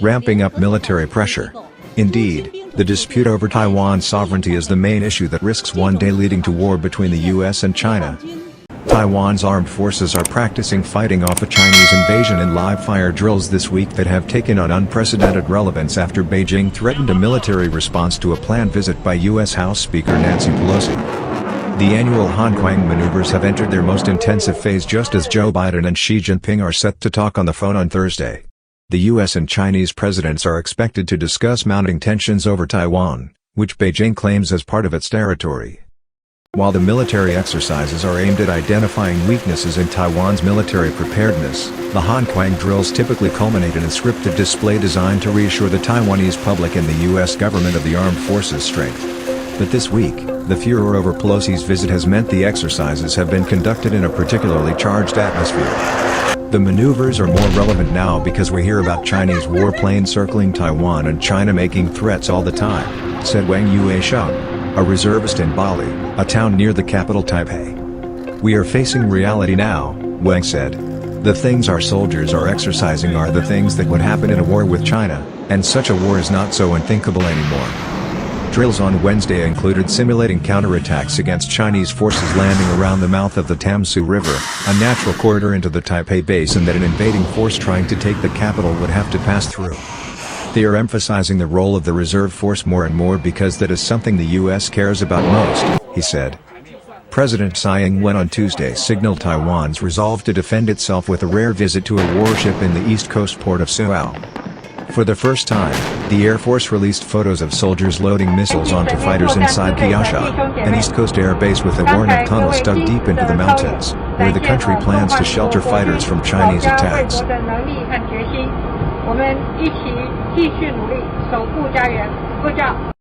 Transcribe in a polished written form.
ramping up military pressure. Indeed, the dispute over Taiwan's sovereignty is the main issue that risks one day leading to war between the US and China. Taiwan's armed forces are practicing fighting off a Chinese invasion in live-fire drills this week that have taken on unprecedented relevance after Beijing threatened a military response to a planned visit by U.S. House Speaker Nancy Pelosi. The annual Hanquang maneuvers have entered their most intensive phase just as Joe Biden and Xi Jinping are set to talk on the phone on Thursday. The U.S. and Chinese presidents are expected to discuss mounting tensions over Taiwan, which Beijing claims as part of its territory. While the military exercises are aimed at identifying weaknesses in Taiwan's military preparedness, the Hanquang drills typically culminate in a scripted display designed to reassure the Taiwanese public and the U.S. government of the armed forces' strength. But this week, the furor over Pelosi's visit has meant the exercises have been conducted in a particularly charged atmosphere. The maneuvers are more relevant now because we hear about Chinese warplanes circling Taiwan and China making threats all the time, said Wang Yuesheng, a reservist in Bali, a town near the capital Taipei. "We are facing reality now," Wang said. "The things our soldiers are exercising are the things that would happen in a war with China, and such a war is not so unthinkable anymore." Drills on Wednesday included simulating counterattacks against Chinese forces landing around the mouth of the Tamsu River, a natural corridor into the Taipei Basin that an invading force trying to take the capital would have to pass through. "They are emphasizing the role of the reserve force more and more because that is something the U.S. cares about most," he said. President Tsai Ing-wen on Tuesday signaled Taiwan's resolve to defend itself with a rare visit to a warship in the east coast port of Suao. For the first time, the Air Force released photos of soldiers loading missiles onto fighters inside Kiasha, an East Coast air base with a warning of tunnels dug deep into the mountains, where the country plans to shelter fighters from Chinese attacks. 我们一起继续努力，守护家园，各教。